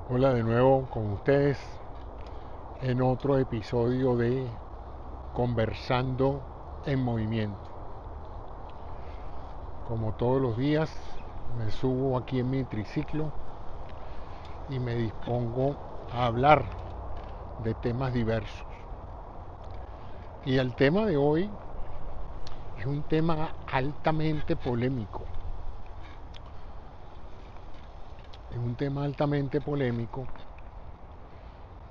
Hola de nuevo con ustedes en otro episodio de Conversando en Movimiento. Como todos los días, me subo aquí en mi triciclo y me dispongo a hablar de temas diversos. Y el tema de hoy es un tema altamente polémico. Es un tema altamente polémico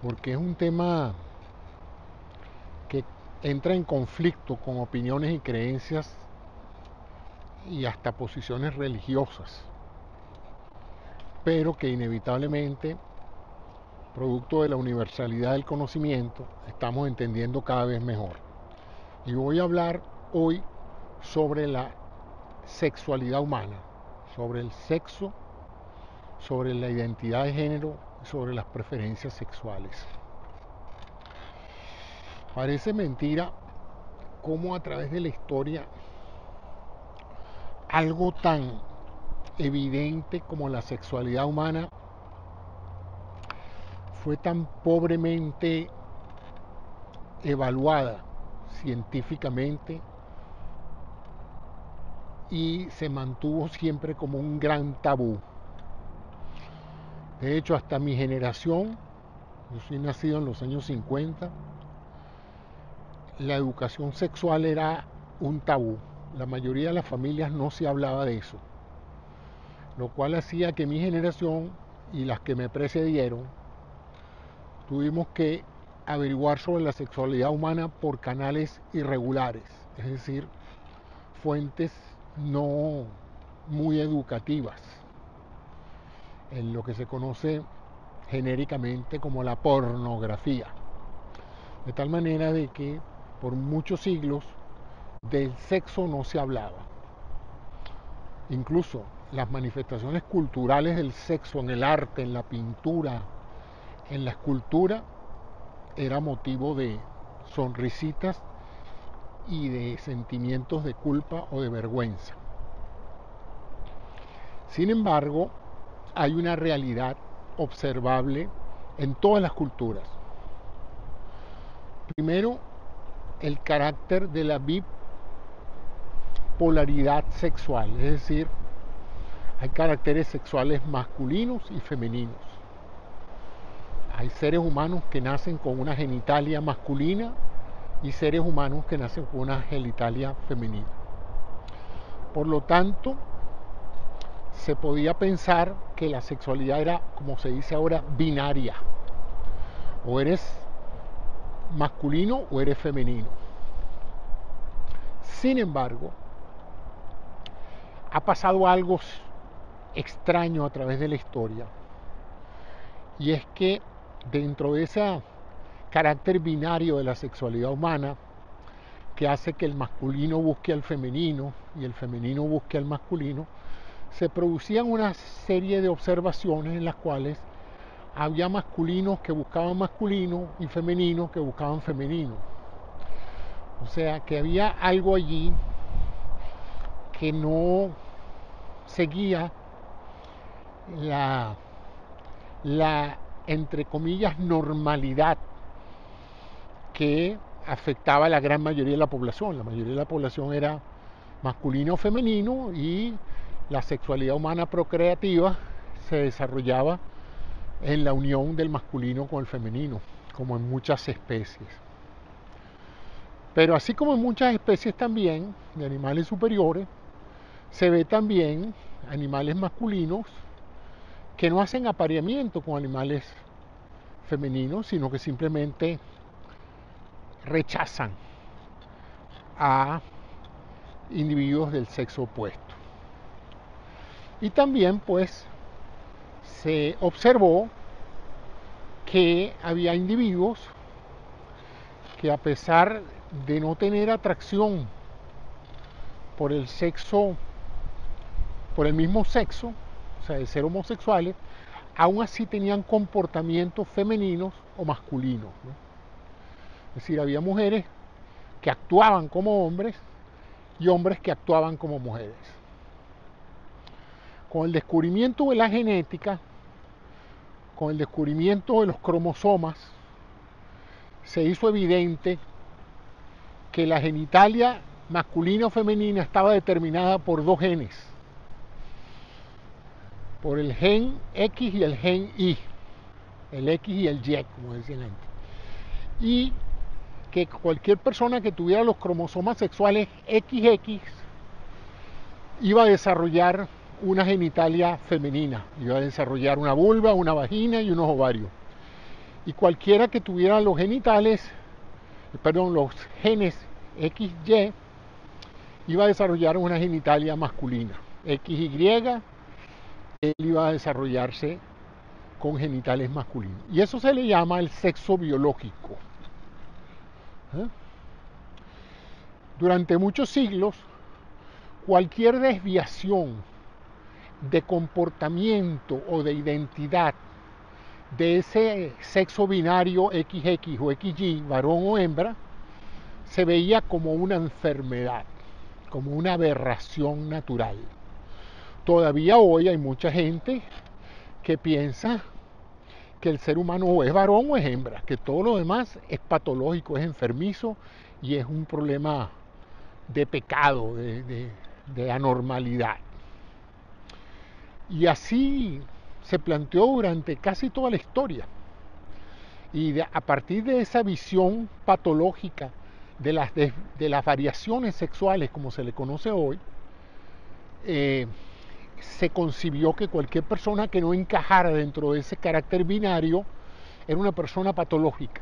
porque es un tema que entra en conflicto con opiniones y creencias y hasta posiciones religiosas, pero que inevitablemente, producto de la universalidad del conocimiento, estamos entendiendo cada vez mejor. Y voy a hablar hoy sobre la sexualidad humana, sobre el sexo, sobre la identidad de género, sobre las preferencias sexuales. Parece mentira cómo a través de la historia algo tan evidente como la sexualidad humana fue tan pobremente evaluada científicamente y se mantuvo siempre como un gran tabú. De hecho, hasta mi generación, yo soy nacido en los años 50, la educación sexual era un tabú. La mayoría de las familias no se hablaba de eso, lo cual hacía que mi generación y las que me precedieron tuvimos que averiguar sobre la sexualidad humana por canales irregulares, es decir, fuentes no muy educativas, en lo que se conoce genéricamente como la pornografía. De tal manera de que por muchos siglos del sexo no se hablaba. Incluso las manifestaciones culturales del sexo en el arte, en la pintura, en la escultura, era motivo de sonrisitas y de sentimientos de culpa o de vergüenza. Sin embargo, hay una realidad observable en todas las culturas. Primero, el carácter de la bipolaridad sexual, es decir, hay caracteres sexuales masculinos y femeninos. Hay seres humanos que nacen con una genitalia masculina y seres humanos que nacen con una genitalia femenina. Por lo tanto, se podía pensar que la sexualidad era, como se dice ahora, binaria. O eres masculino o eres femenino. Sin embargo, ha pasado algo extraño a través de la historia, y es que dentro de ese carácter binario de la sexualidad humana, que hace que el masculino busque al femenino y el femenino busque al masculino, se producían una serie de observaciones en las cuales había masculinos que buscaban masculino y femeninos que buscaban femenino. O sea que había algo allí que no seguía la, la entre comillas, normalidad que afectaba a la gran mayoría de la población. La mayoría de la población era masculino o femenino y la sexualidad humana procreativa se desarrollaba en la unión del masculino con el femenino, como en muchas especies. Pero así como en muchas especies también de animales superiores, se ve también animales masculinos que no hacen apareamiento con animales femeninos, sino que simplemente rechazan a individuos del sexo opuesto. Y también pues se observó que había individuos que, a pesar de no tener atracción por el sexo, por el mismo sexo, o sea, de ser homosexuales, aún así tenían comportamientos femeninos o masculinos, ¿no? Es decir, había mujeres que actuaban como hombres y hombres que actuaban como mujeres. Con el descubrimiento de la genética, con el descubrimiento de los cromosomas, se hizo evidente que la genitalia masculina o femenina estaba determinada por dos genes, por el gen X y el gen Y, el X y el Y, como decían antes. Y que cualquier persona que tuviera los cromosomas sexuales XX iba a desarrollar una genitalia femenina, iba a desarrollar una vulva, una vagina y unos ovarios. Y cualquiera que tuviera los los genes XY, iba a desarrollar una genitalia masculina. XY, él iba a desarrollarse con genitales masculinos. Y eso se le llama el sexo biológico. Durante muchos siglos, cualquier desviación de comportamiento o de identidad de ese sexo binario XX o XY, varón o hembra, se veía como una enfermedad, como una aberración natural. Todavía hoy hay mucha gente que piensa que el ser humano o es varón o es hembra, que todo lo demás es patológico, es enfermizo y es un problema de pecado, de anormalidad. Y así se planteó durante casi toda la historia. Y a partir de esa visión patológica de las variaciones sexuales, como se le conoce hoy, se concibió que cualquier persona que no encajara dentro de ese carácter binario era una persona patológica,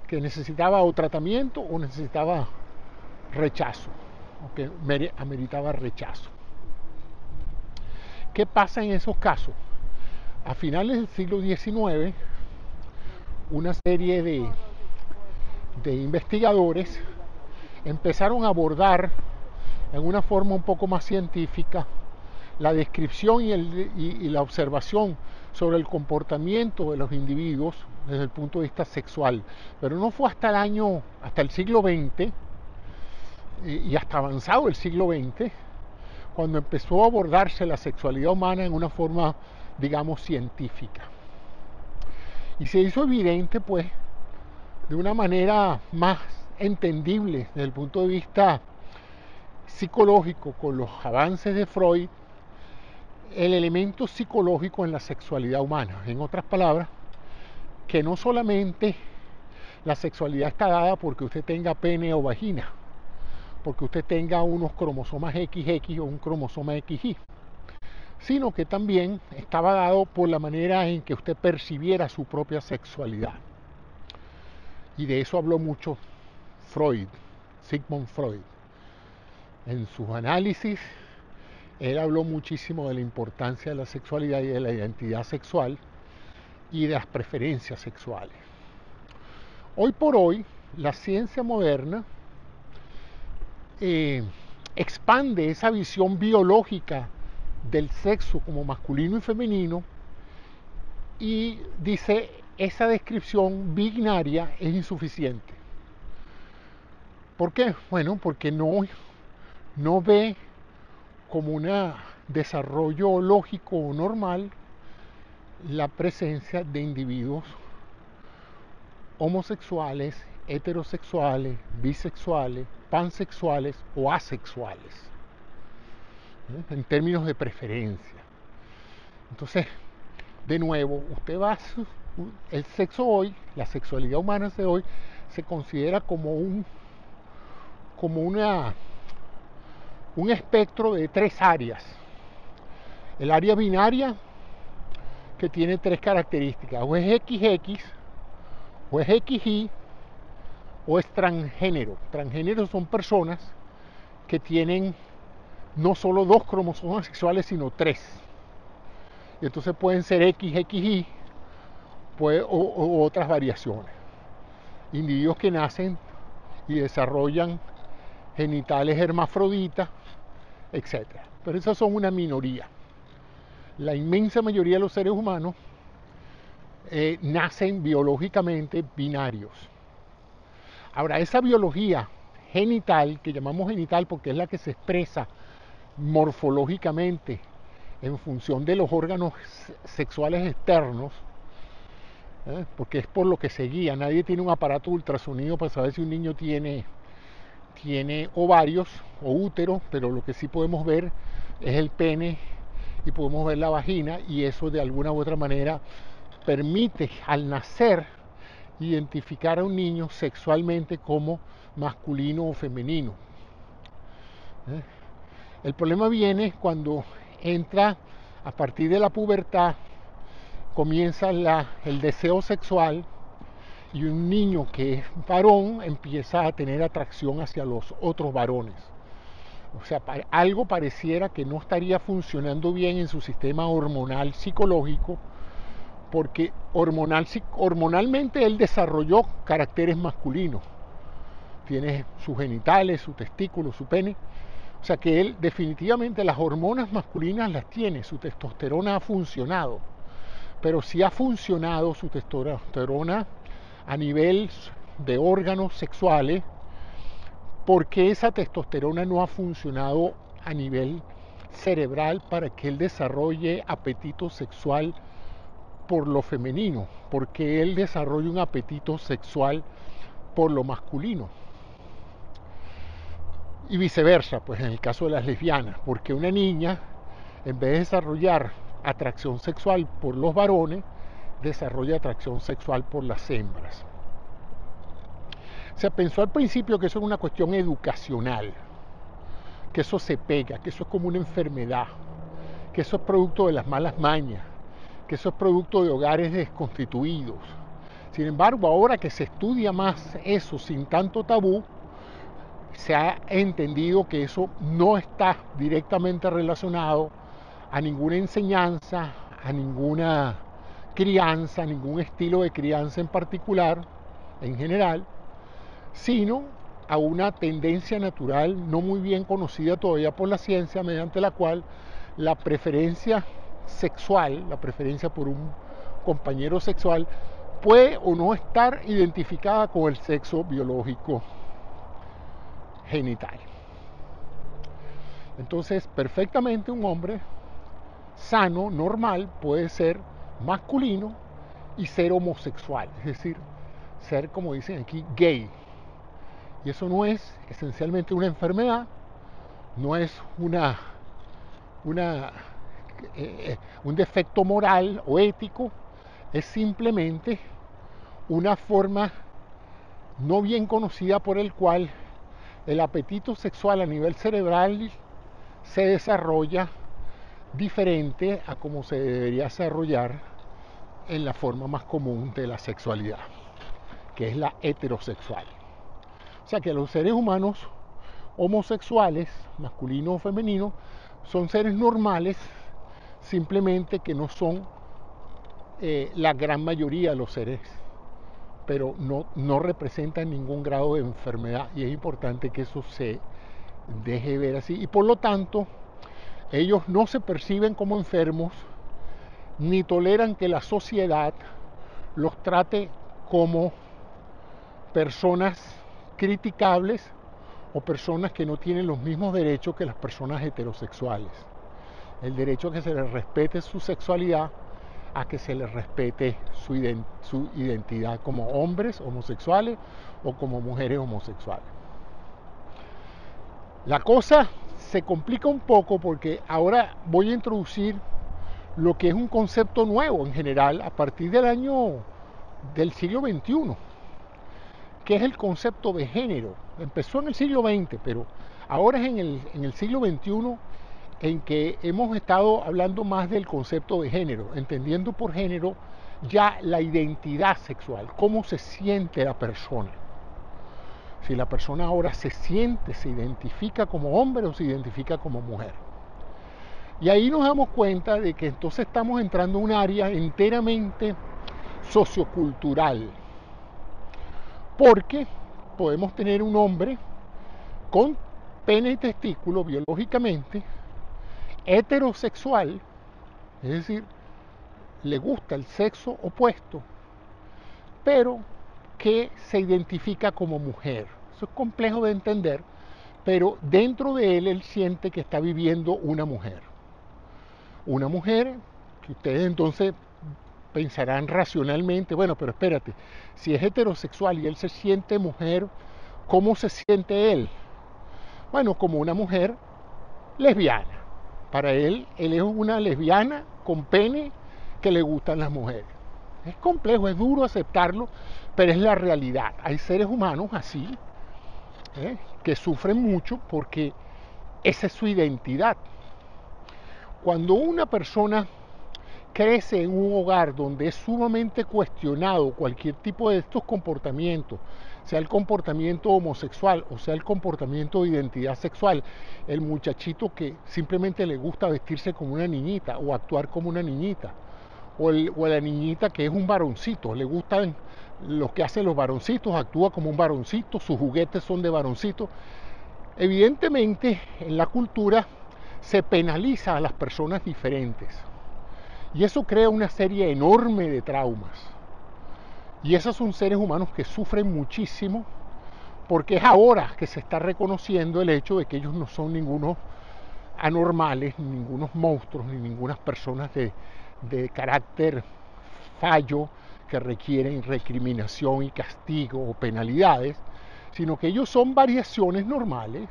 que necesitaba o tratamiento o necesitaba rechazo, o que ameritaba rechazo. ¿Qué pasa en esos casos? A finales del siglo XIX, una serie de investigadores empezaron a abordar en una forma un poco más científica la descripción y la observación sobre el comportamiento de los individuos desde el punto de vista sexual. Pero no fue hasta el siglo XX y hasta avanzado el siglo XX, cuando empezó a abordarse la sexualidad humana en una forma, digamos, científica. Y se hizo evidente, pues, de una manera más entendible desde el punto de vista psicológico, con los avances de Freud, el elemento psicológico en la sexualidad humana. En otras palabras, que no solamente la sexualidad está dada porque usted tenga pene o vagina, porque usted tenga unos cromosomas XX o un cromosoma XY, sino que también estaba dado por la manera en que usted percibiera su propia sexualidad. Y de eso habló mucho Freud, Sigmund Freud. En sus análisis, él habló muchísimo de la importancia de la sexualidad y de la identidad sexual y de las preferencias sexuales. Hoy por hoy, la ciencia moderna expande esa visión biológica del sexo como masculino y femenino y dice esa descripción binaria es insuficiente. ¿Por qué? Bueno, porque no ve como un desarrollo lógico normal la presencia de individuos homosexuales, heterosexuales, bisexuales, pansexuales o asexuales, en términos de preferencia. Entonces, de nuevo, el sexo hoy, la sexualidad humana de hoy, se considera como un espectro de tres áreas. El área binaria, que tiene tres características: o es XX, o es XY, o es transgénero. Transgéneros son personas que tienen no solo dos cromosomas sexuales, sino tres. Y entonces pueden ser XXY o otras variaciones. Individuos que nacen y desarrollan genitales hermafroditas, etc. Pero esas son una minoría. La inmensa mayoría de los seres humanos nacen biológicamente binarios. Ahora, esa biología genital, que llamamos genital porque es la que se expresa morfológicamente en función de los órganos sexuales externos, porque es por lo que se guía. Nadie tiene un aparato ultrasonido para saber si un niño tiene ovarios o útero, pero lo que sí podemos ver es el pene y podemos ver la vagina, y eso de alguna u otra manera permite al nacer identificar a un niño sexualmente como masculino o femenino. ¿Eh? El problema viene cuando entra a partir de la pubertad, comienza el deseo sexual, y un niño que es varón empieza a tener atracción hacia los otros varones. O sea, algo pareciera que no estaría funcionando bien en su sistema hormonal psicológico, porque hormonalmente él desarrolló caracteres masculinos. Tiene sus genitales, sus testículos, su pene. O sea que él definitivamente las hormonas masculinas las tiene, su testosterona ha funcionado. Pero si ha funcionado su testosterona a nivel de órganos sexuales, ¿por qué esa testosterona no ha funcionado a nivel cerebral para que él desarrolle apetito sexual por lo femenino? ¿Por qué él desarrolla un apetito sexual por lo masculino? Y viceversa, pues en el caso de las lesbianas, porque una niña, en vez de desarrollar atracción sexual por los varones, desarrolla atracción sexual por las hembras. Se pensó al principio que eso era una cuestión educacional, que eso se pega, que eso es como una enfermedad, que eso es producto de las malas mañas, que eso es producto de hogares desconstituidos. Sin embargo, ahora que se estudia más eso sin tanto tabú, se ha entendido que eso no está directamente relacionado a ninguna enseñanza, a ninguna crianza, a ningún estilo de crianza en particular, en general, sino a una tendencia natural no muy bien conocida todavía por la ciencia, mediante la cual la preferencia sexual, la preferencia por un compañero sexual, puede o no estar identificada con el sexo biológico genital. Entonces, perfectamente un hombre sano, normal, puede ser masculino y ser homosexual, es decir, ser, como dicen aquí, gay. Y eso no es esencialmente una enfermedad, no es una, un defecto moral o ético, es simplemente una forma no bien conocida por el cual el apetito sexual a nivel cerebral se desarrolla diferente a como se debería desarrollar en la forma más común de la sexualidad, que es la heterosexual. O sea que los seres humanos homosexuales, masculino o femenino, son seres normales, simplemente que no son la gran mayoría de los seres, pero no representan ningún grado de enfermedad, y es importante que eso se deje ver así. Y por lo tanto, ellos no se perciben como enfermos, ni toleran que la sociedad los trate como personas criticables o personas que no tienen los mismos derechos que las personas heterosexuales. El derecho a que se les respete su sexualidad, a que se les respete su identidad como hombres homosexuales o como mujeres homosexuales. La cosa se complica un poco porque ahora voy a introducir lo que es un concepto nuevo en general a partir del siglo XXI, que es el concepto de género. Empezó en el siglo XX, pero ahora es en el siglo XXI en que hemos estado hablando más del concepto de género, entendiendo por género ya la identidad sexual, cómo se siente la persona. Si la persona ahora se siente, se identifica como hombre o se identifica como mujer. Y ahí nos damos cuenta de que entonces estamos entrando en un área enteramente sociocultural, porque podemos tener un hombre con pene y testículo biológicamente, heterosexual, es decir, le gusta el sexo opuesto, pero que se identifica como mujer. Eso es complejo de entender, pero dentro de él siente que está viviendo una mujer. Una mujer que ustedes entonces pensarán racionalmente, bueno, pero espérate, si es heterosexual y él se siente mujer, ¿cómo se siente él? Bueno, como una mujer lesbiana. Para él es una lesbiana con pene que le gustan las mujeres. Es complejo, es duro aceptarlo, pero es la realidad. Hay seres humanos así, que sufren mucho porque esa es su identidad. Cuando una persona crece en un hogar donde es sumamente cuestionado cualquier tipo de estos comportamientos, sea el comportamiento homosexual o sea el comportamiento de identidad sexual, el muchachito que simplemente le gusta vestirse como una niñita o actuar como una niñita, o la niñita que es un varoncito, le gustan lo que hacen los varoncitos, actúa como un varoncito, sus juguetes son de varoncito. Evidentemente en la cultura se penaliza a las personas diferentes. Y eso crea una serie enorme de traumas. Y esos son seres humanos que sufren muchísimo porque es ahora que se está reconociendo el hecho de que ellos no son ningunos anormales, ni ningunos monstruos, ni ningunas personas de carácter fallo que requieren recriminación y castigo o penalidades, sino que ellos son variaciones normales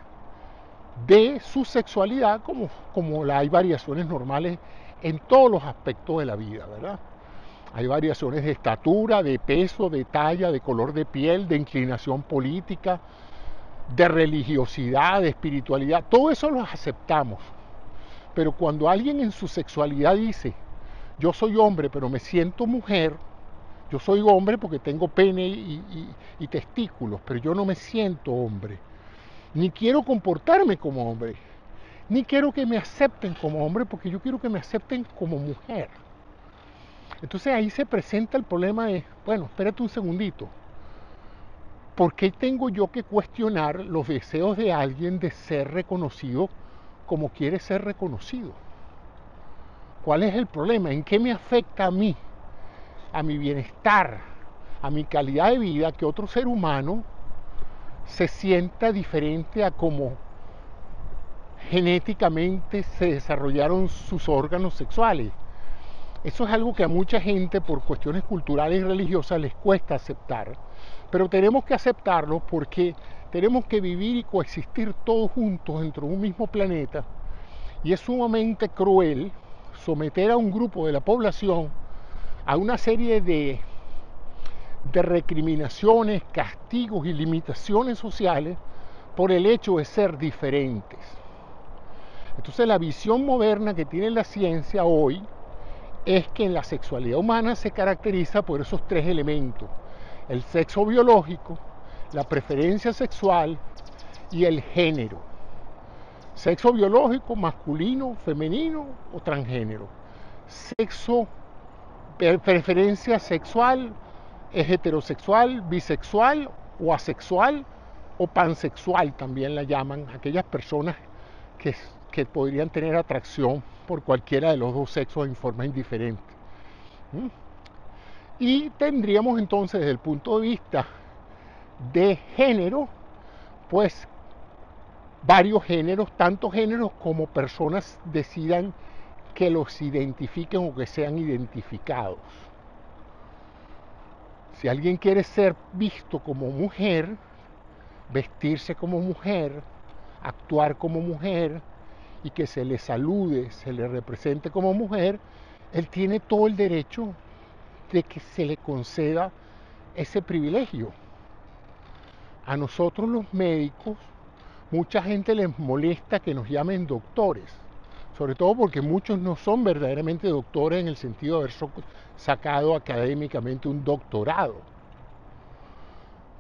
de su sexualidad como hay variaciones normales en todos los aspectos de la vida, ¿verdad? Hay variaciones de estatura, de peso, de talla, de color de piel, de inclinación política, de religiosidad, de espiritualidad. Todo eso lo aceptamos. Pero cuando alguien en su sexualidad dice, yo soy hombre pero me siento mujer, yo soy hombre porque tengo pene y testículos, pero yo no me siento hombre, ni quiero comportarme como hombre, ni quiero que me acepten como hombre porque yo quiero que me acepten como mujer. Entonces ahí se presenta el problema de, bueno, espérate un segundito, ¿por qué tengo yo que cuestionar los deseos de alguien de ser reconocido como quiere ser reconocido? ¿Cuál es el problema? ¿En qué me afecta a mí, a mi bienestar, a mi calidad de vida, que otro ser humano se sienta diferente a como genéticamente se desarrollaron sus órganos sexuales? Eso es algo que a mucha gente por cuestiones culturales y religiosas les cuesta aceptar, pero tenemos que aceptarlo porque tenemos que vivir y coexistir todos juntos dentro de un mismo planeta, y es sumamente cruel someter a un grupo de la población a una serie de recriminaciones, castigos y limitaciones sociales por el hecho de ser diferentes. Entonces la visión moderna que tiene la ciencia hoy es que en la sexualidad humana se caracteriza por esos tres elementos: el sexo biológico, la preferencia sexual y el género. Sexo biológico, masculino, femenino o transgénero. Sexo, preferencia sexual, es heterosexual, bisexual o asexual o pansexual también la llaman, aquellas personas que, que podrían tener atracción por cualquiera de los dos sexos en forma indiferente. Y tendríamos entonces desde el punto de vista de género, pues varios géneros, tanto géneros como personas decidan que los identifiquen o que sean identificados. Si alguien quiere ser visto como mujer, vestirse como mujer, actuar como mujer y que se le salude, se le represente como mujer, él tiene todo el derecho de que se le conceda ese privilegio. A nosotros los médicos, mucha gente les molesta que nos llamen doctores, sobre todo porque muchos no son verdaderamente doctores en el sentido de haber sacado académicamente un doctorado.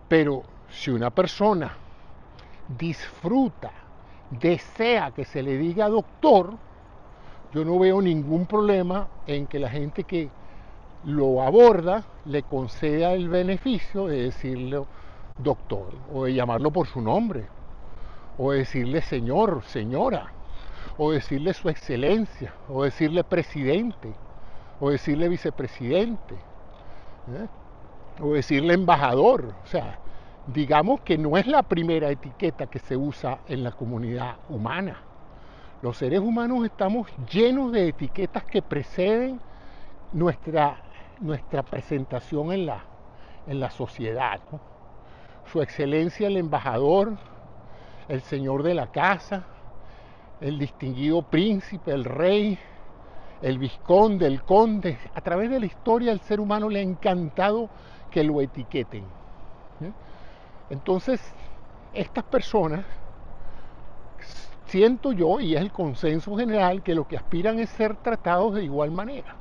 Pero si una persona disfruta, desea que se le diga doctor, yo no veo ningún problema en que la gente que lo aborda le conceda el beneficio de decirle doctor, o de llamarlo por su nombre, o decirle señor, señora, o decirle su excelencia, o decirle presidente, o decirle vicepresidente, o decirle embajador. O sea, digamos que no es la primera etiqueta que se usa en la comunidad humana. Los seres humanos estamos llenos de etiquetas que preceden nuestra nuestra presentación en la sociedad, ¿no? Su excelencia el embajador, el señor de la casa, el distinguido príncipe, el rey, el vizconde, el conde. A través de la historia al ser humano le ha encantado que lo etiqueten, ¿eh? Entonces, estas personas, siento yo, y es el consenso general, que lo que aspiran es ser tratados de igual manera.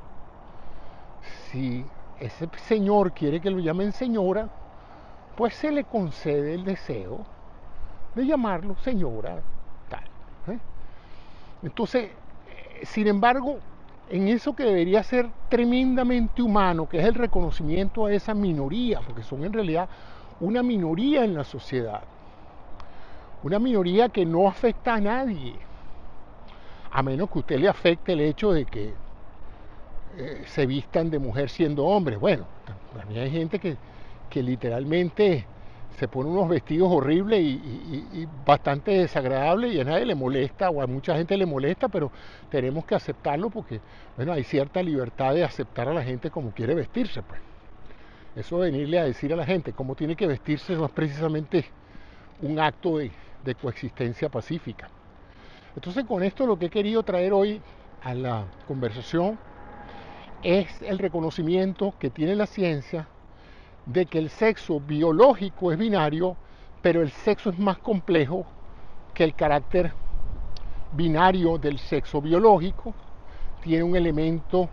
Si ese señor quiere que lo llamen señora, pues se le concede el deseo de llamarlo señora tal, ¿eh? Entonces, sin embargo, en eso que debería ser tremendamente humano, que es el reconocimiento a esa minoría, porque son en realidad una minoría en la sociedad, una minoría que no afecta a nadie, a menos que a usted le afecte el hecho de que se vistan de mujer siendo hombres. Bueno, también hay gente que literalmente se pone unos vestidos horribles y bastante desagradables y a nadie le molesta, o a mucha gente le molesta, pero tenemos que aceptarlo porque, bueno, hay cierta libertad de aceptar a la gente como quiere vestirse, pues. Eso de venirle a decir a la gente cómo tiene que vestirse no es precisamente un acto de coexistencia pacífica. Entonces, con esto lo que he querido traer hoy a la conversación es el reconocimiento que tiene la ciencia de que el sexo biológico es binario, pero el sexo es más complejo que el carácter binario del sexo biológico. Tiene un elemento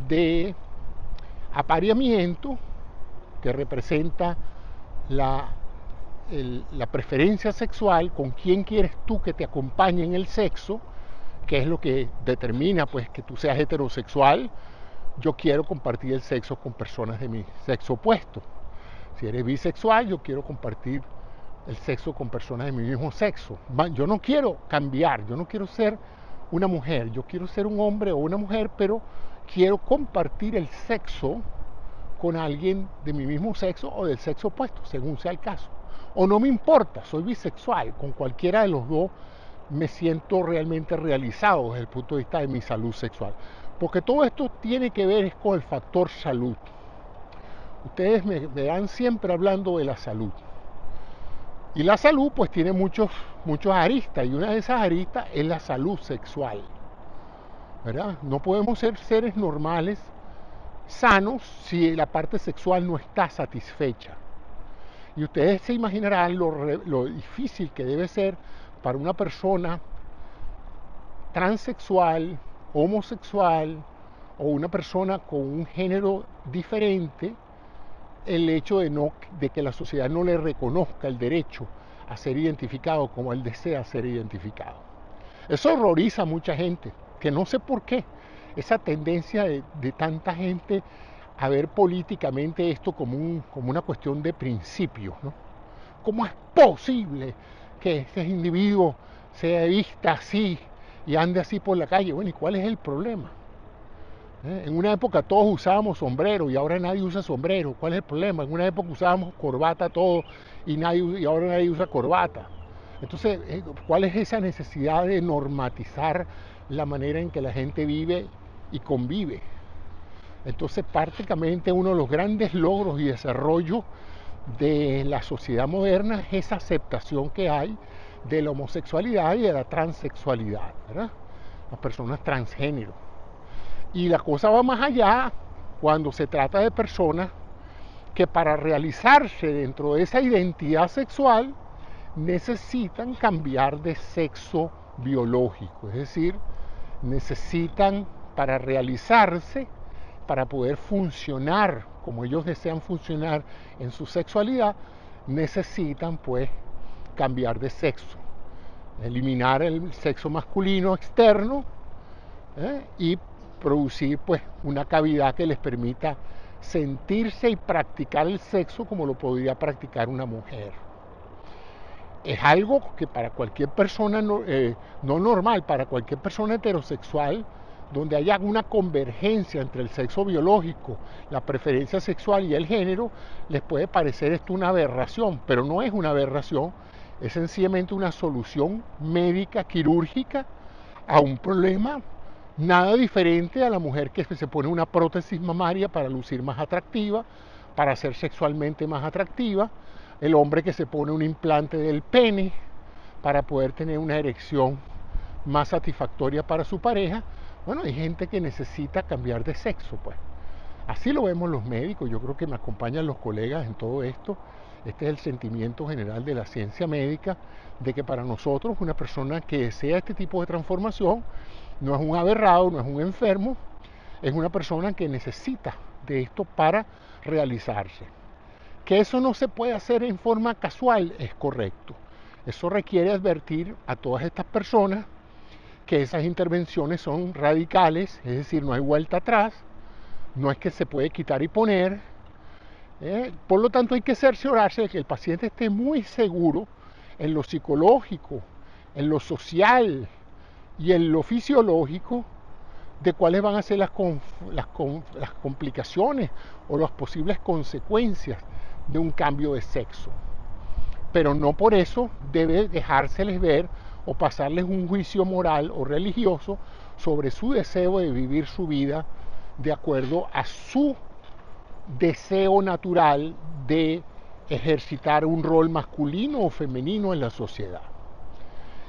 de apareamiento que representa la preferencia sexual, con quién quieres tú que te acompañe en el sexo, que es lo que determina pues que tú seas heterosexual. Yo quiero compartir el sexo con personas de mi sexo opuesto. Si eres bisexual, yo quiero compartir el sexo con personas de mi mismo sexo. Yo no quiero cambiar, yo no quiero ser una mujer, yo quiero ser un hombre o una mujer, pero quiero compartir el sexo con alguien de mi mismo sexo o del sexo opuesto, según sea el caso. O no me importa, soy bisexual, con cualquiera de los dos me siento realmente realizado desde el punto de vista de mi salud sexual. Porque todo esto tiene que ver con el factor salud. Ustedes me verán siempre hablando de la salud. Y la salud pues tiene muchos aristas, y una de esas aristas es la salud sexual, ¿verdad? No podemos ser seres normales, sanos, si la parte sexual no está satisfecha. Y ustedes se imaginarán lo difícil que debe ser para una persona transexual, homosexual o una persona con un género diferente, el hecho de que la sociedad no le reconozca el derecho a ser identificado como él desea ser identificado. Eso horroriza a mucha gente, que no sé por qué, esa tendencia de tanta gente a ver políticamente esto como una cuestión de principios, ¿no? ¿Cómo es posible que ese individuo se vista así y ande así por la calle? Bueno, ¿y cuál es el problema? En una época todos usábamos sombrero y ahora nadie usa sombrero. ¿Cuál es el problema? En una época usábamos corbata todos y ahora nadie usa corbata. Entonces, ¿cuál es esa necesidad de normatizar la manera en que la gente vive y convive? Entonces, prácticamente uno de los grandes logros y desarrollo de la sociedad moderna es esa aceptación que hay de la homosexualidad y de la transexualidad, ¿verdad? Las personas transgénero. Y la cosa va más allá cuando se trata de personas que para realizarse dentro de esa identidad sexual necesitan cambiar de sexo biológico, es decir, necesitan para realizarse, para poder funcionar como ellos desean funcionar en su sexualidad, necesitan pues cambiar de sexo, eliminar el sexo masculino externo y producir pues una cavidad que les permita sentirse y practicar el sexo como lo podría practicar una mujer. Es algo que para cualquier persona no normal, para cualquier persona heterosexual, donde haya una convergencia entre el sexo biológico, la preferencia sexual y el género, les puede parecer esto una aberración, pero no es una aberración, es sencillamente una solución médica, quirúrgica, a un problema Nada diferente a la mujer que se pone una prótesis mamaria para lucir más atractiva, para ser sexualmente más atractiva, el hombre que se pone un implante del pene para poder tener una erección más satisfactoria para su pareja. Bueno, hay gente que necesita cambiar de sexo, pues. Así lo vemos los médicos, yo creo que me acompañan los colegas en todo esto. Este es el sentimiento general de la ciencia médica, de que para nosotros una persona que desea este tipo de transformación no es un aberrado, no es un enfermo, es una persona que necesita de esto para realizarse. Que eso no se puede hacer en forma casual, es correcto. Eso requiere advertir a todas estas personas que esas intervenciones son radicales, es decir, no hay vuelta atrás, no es que se puede quitar y poner. Por lo tanto, hay que cerciorarse de que el paciente esté muy seguro en lo psicológico, en lo social y en lo fisiológico de cuáles van a ser las complicaciones o las posibles consecuencias de un cambio de sexo. Pero no por eso debe dejárseles ver o pasarles un juicio moral o religioso sobre su deseo de vivir su vida de acuerdo a su deseo natural de ejercitar un rol masculino o femenino en la sociedad.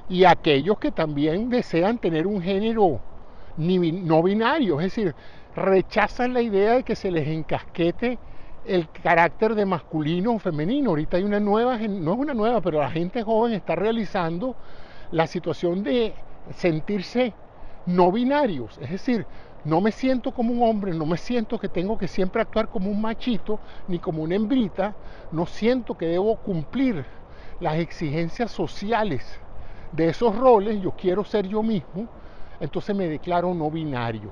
Y aquellos que también desean tener un género no binario, es decir, rechazan la idea de que se les encasquete el carácter de masculino o femenino. Ahorita hay una nueva, no es una nueva, pero la gente joven está realizando la situación de sentirse no binarios, es decir, no me siento como un hombre, no me siento que tengo que siempre actuar como un machito ni como una hembrita, no siento que debo cumplir las exigencias sociales de esos roles, yo quiero ser yo mismo, entonces me declaro no binario.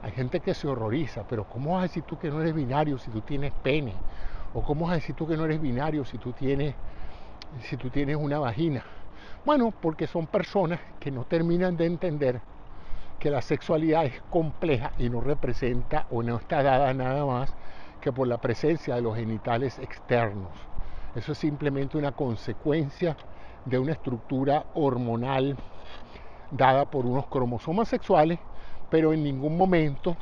Hay gente que se horroriza, pero ¿cómo vas a decir tú que no eres binario si tú tienes pene? ¿O cómo vas a decir tú que no eres binario si tú tienes una vagina? Bueno, porque son personas que no terminan de entender que la sexualidad es compleja y no representa o no está dada nada más que por la presencia de los genitales externos. Eso es simplemente una consecuencia de una estructura hormonal dada por unos cromosomas sexuales, pero en ningún momento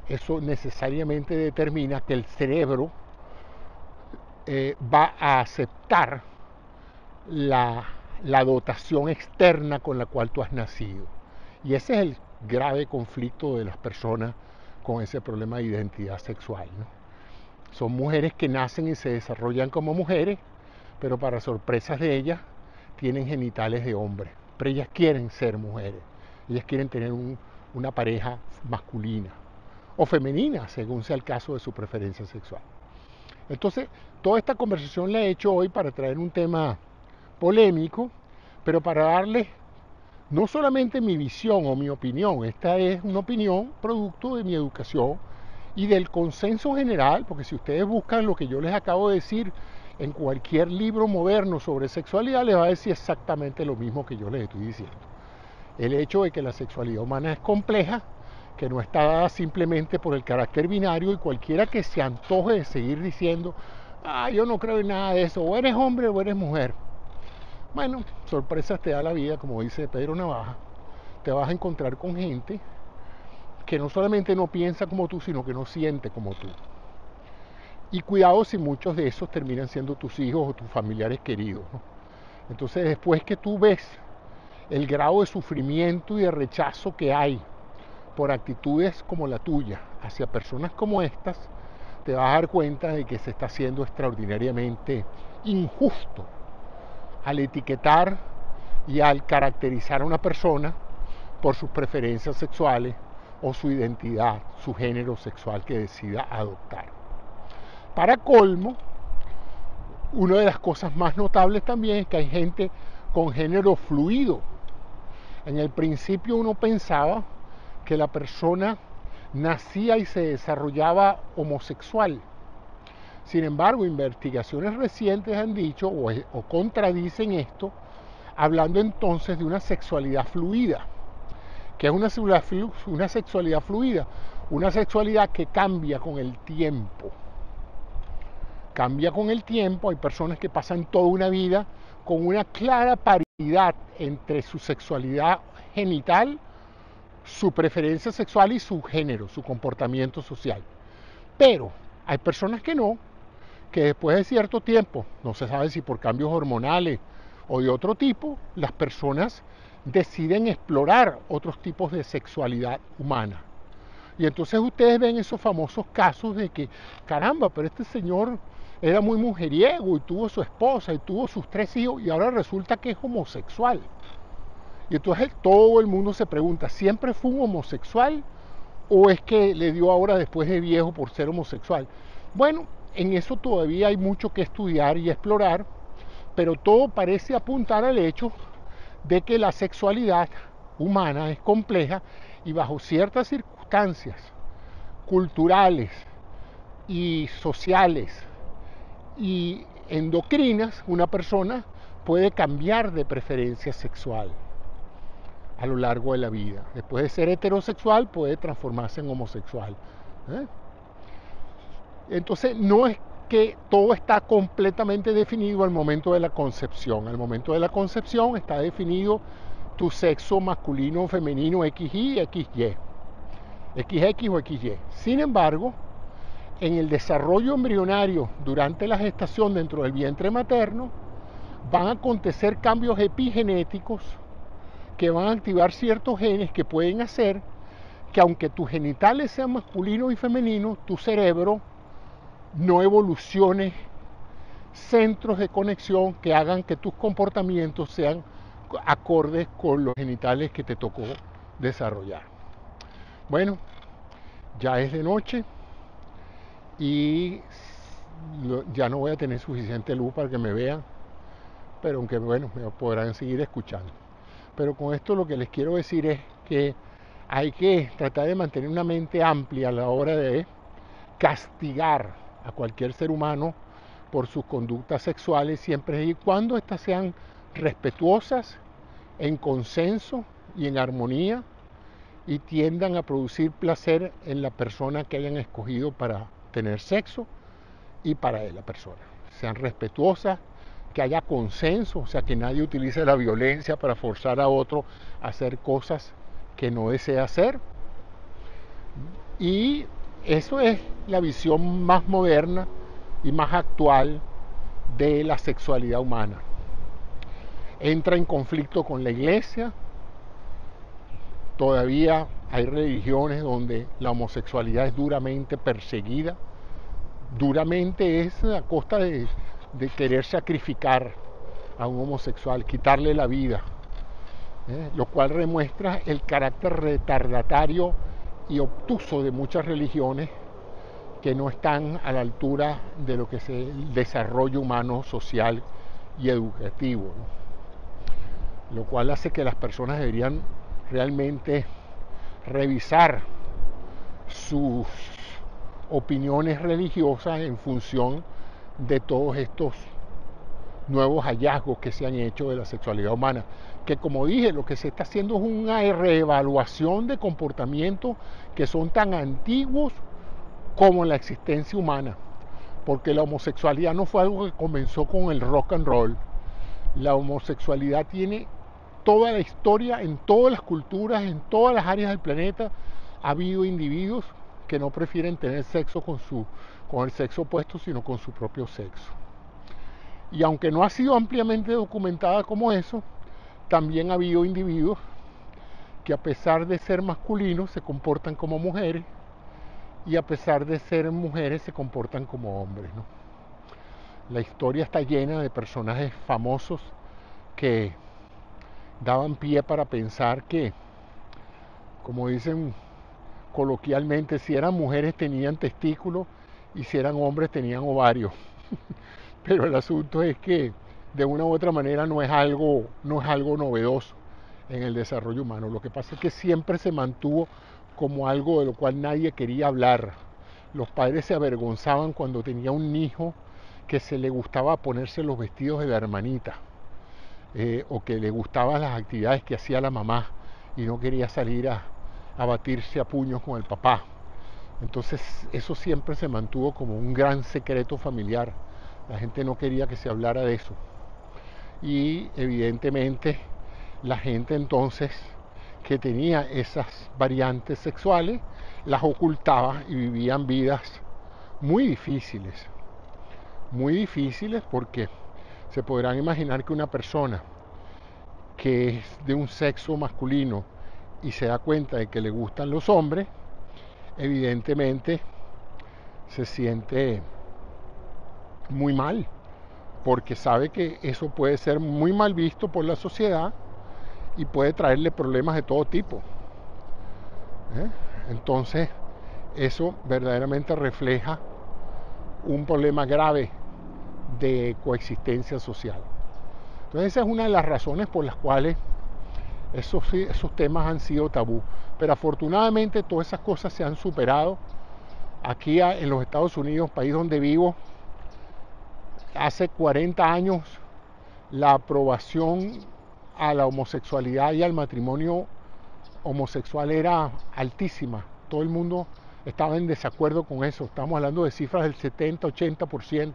eso necesariamente determina que el cerebro va a aceptar la dotación externa con la cual tú has nacido. Y ese es el grave conflicto de las personas con ese problema de identidad sexual, ¿no? Son mujeres que nacen y se desarrollan como mujeres, pero para sorpresas de ellas tienen genitales de hombre. Pero ellas quieren ser mujeres, ellas quieren tener una pareja masculina o femenina, según sea el caso de su preferencia sexual. Entonces, toda esta conversación la he hecho hoy para traer un tema polémico, pero para darles no solamente mi visión o mi opinión, esta es una opinión producto de mi educación y del consenso general, porque si ustedes buscan lo que yo les acabo de decir en cualquier libro moderno sobre sexualidad, les va a decir exactamente lo mismo que yo les estoy diciendo. El hecho de que la sexualidad humana es compleja, que no está dada simplemente por el carácter binario, y cualquiera que se antoje de seguir diciendo, yo no creo en nada de eso, o eres hombre o eres mujer. Bueno, sorpresas te da la vida, como dice Pedro Navaja. Te vas a encontrar con gente que no solamente no piensa como tú, sino que no siente como tú. Y cuidado si muchos de esos terminan siendo tus hijos o tus familiares queridos, ¿no? Entonces, después que tú ves el grado de sufrimiento y de rechazo que hay por actitudes como la tuya hacia personas como estas, te vas a dar cuenta de que se está haciendo extraordinariamente injusto al etiquetar y al caracterizar a una persona por sus preferencias sexuales o su identidad, su género sexual que decida adoptar. Para colmo, una de las cosas más notables también es que hay gente con género fluido. En el principio uno pensaba que la persona nacía y se desarrollaba homosexual. Sin embargo, investigaciones recientes han dicho o contradicen esto, hablando entonces de una sexualidad fluida. ¿Qué es una sexualidad fluida? Una sexualidad que cambia con el tiempo. Cambia con el tiempo, hay personas que pasan toda una vida con una clara paridad entre su sexualidad genital su preferencia sexual y su género, su comportamiento social. Pero hay personas que no, que después de cierto tiempo, no se sabe si por cambios hormonales o de otro tipo, las personas deciden explorar otros tipos de sexualidad humana. Y entonces ustedes ven esos famosos casos de que, caramba, pero este señor era muy mujeriego y tuvo su esposa y tuvo sus 3 hijos y ahora resulta que es homosexual. Y entonces todo el mundo se pregunta, ¿siempre fue un homosexual o es que le dio ahora después de viejo por ser homosexual? Bueno, en eso todavía hay mucho que estudiar y explorar, pero todo parece apuntar al hecho de que la sexualidad humana es compleja y bajo ciertas circunstancias culturales y sociales y endocrinas, una persona puede cambiar de preferencia sexual a lo largo de la vida. Después de ser heterosexual puede transformarse en homosexual. ¿eh? Entonces no es que todo está completamente definido al momento de la concepción. Al momento de la concepción está definido tu sexo masculino, femenino, XY, XY, XX o XY. Sin embargo, en el desarrollo embrionario durante la gestación dentro del vientre materno, van a acontecer cambios epigenéticos que van a activar ciertos genes que pueden hacer que aunque tus genitales sean masculinos y femeninos, tu cerebro no evolucione centros de conexión que hagan que tus comportamientos sean acordes con los genitales que te tocó desarrollar. Bueno, ya es de noche y ya no voy a tener suficiente luz para que me vean, pero aunque bueno, me podrán seguir escuchando. Pero con esto lo que les quiero decir es que hay que tratar de mantener una mente amplia a la hora de castigar a cualquier ser humano por sus conductas sexuales, siempre y cuando éstas sean respetuosas, en consenso y en armonía, y tiendan a producir placer en la persona que hayan escogido para tener sexo y para la persona. Sean respetuosas, que haya consenso, o sea, que nadie utilice la violencia para forzar a otro a hacer cosas que no desea hacer. Y eso es la visión más moderna y más actual de la sexualidad humana. Entra en conflicto con la iglesia. Todavía hay religiones donde la homosexualidad es duramente perseguida. Duramente es a costa de querer sacrificar a un homosexual, quitarle la vida, lo cual demuestra el carácter retardatario y obtuso de muchas religiones que no están a la altura de lo que es el desarrollo humano, social y educativo, ¿no? Lo cual hace que las personas deberían realmente revisar sus opiniones religiosas en función de todos estos nuevos hallazgos que se han hecho de la sexualidad humana, que como dije, lo que se está haciendo es una reevaluación de comportamientos que son tan antiguos como la existencia humana, porque la homosexualidad no fue algo que comenzó con el rock and roll. La homosexualidad tiene toda la historia, en todas las culturas, en todas las áreas del planeta, ha habido individuos que no prefieren tener sexo con el sexo opuesto, sino con su propio sexo. Y aunque no ha sido ampliamente documentada como eso, también ha habido individuos que a pesar de ser masculinos se comportan como mujeres y a pesar de ser mujeres se comportan como hombres, ¿no? La historia está llena de personajes famosos que daban pie para pensar que, como dicen coloquialmente, si eran mujeres tenían testículos y si eran hombres tenían ovarios. Pero el asunto es que de una u otra manera no es algo novedoso en el desarrollo humano. Lo que pasa es que siempre se mantuvo como algo de lo cual nadie quería hablar. Los padres se avergonzaban cuando tenía un hijo que se le gustaba ponerse los vestidos de la hermanita, o que le gustaban las actividades que hacía la mamá y no quería salir a batirse a puños con el papá. Entonces eso siempre se mantuvo como un gran secreto familiar. La gente no quería que se hablara de eso. Y evidentemente la gente entonces que tenía esas variantes sexuales las ocultaba y vivían vidas muy difíciles porque se podrán imaginar que una persona que es de un sexo masculino y se da cuenta de que le gustan los hombres, evidentemente se siente muy mal, porque sabe que eso puede ser muy mal visto por la sociedad y puede traerle problemas de todo tipo. Entonces, eso verdaderamente refleja un problema grave de coexistencia social. Entonces, esa es una de las razones por las cuales esos temas han sido tabú. Pero afortunadamente todas esas cosas se han superado. Aquí en los Estados Unidos, país donde vivo, hace 40 años la aprobación a la homosexualidad y al matrimonio homosexual era altísima. Todo el mundo estaba en desacuerdo con eso. Estamos hablando de cifras del 70-80%.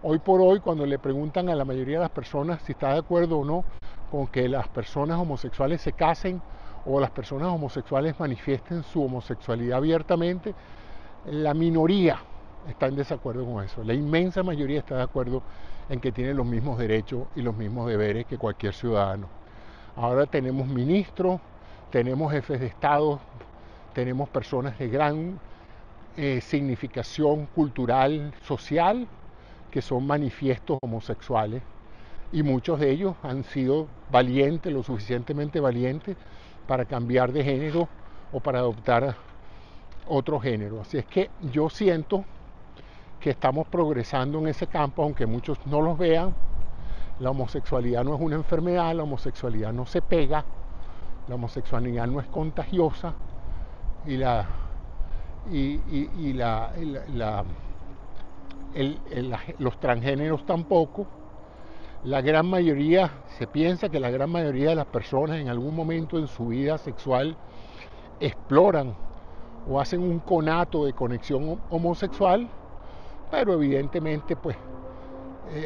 Hoy por hoy, cuando le preguntan a la mayoría de las personas si está de acuerdo o no con que las personas homosexuales se casen o las personas homosexuales manifiesten su homosexualidad abiertamente, la minoría está en desacuerdo con eso. La inmensa mayoría está de acuerdo en que tienen los mismos derechos y los mismos deberes que cualquier ciudadano. Ahora tenemos ministros, tenemos jefes de Estado, tenemos personas de gran significación cultural, social, que son manifiestos homosexuales, y muchos de ellos han sido valientes, lo suficientemente valientes para cambiar de género o para adoptar otro género. Así es que yo siento que estamos progresando en ese campo, aunque muchos no los vean. La homosexualidad no es una enfermedad, la homosexualidad no se pega, la homosexualidad no es contagiosa y los transgéneros tampoco. La gran mayoría, se piensa que la gran mayoría de las personas en algún momento en su vida sexual exploran o hacen un conato de conexión homosexual, pero evidentemente pues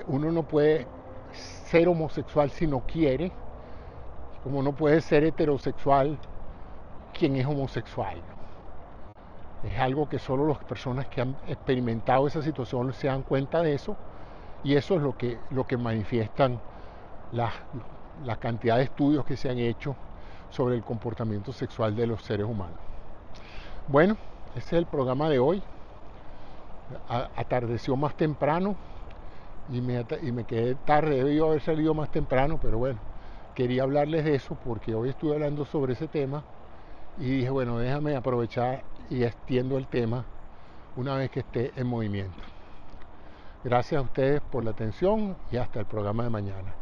uno no puede ser homosexual si no quiere, como no puede ser heterosexual quien es homosexual. Es algo que solo las personas que han experimentado esa situación se dan cuenta de eso, y eso es lo que manifiestan la cantidad de estudios que se han hecho sobre el comportamiento sexual de los seres humanos. Bueno, ese es el programa de hoy. Atardeció más temprano y me quedé tarde, debió haber salido más temprano, pero bueno, quería hablarles de eso porque hoy estuve hablando sobre ese tema y dije, bueno, déjame aprovechar y extiendo el tema una vez que esté en movimiento. Gracias a ustedes por la atención y hasta el programa de mañana.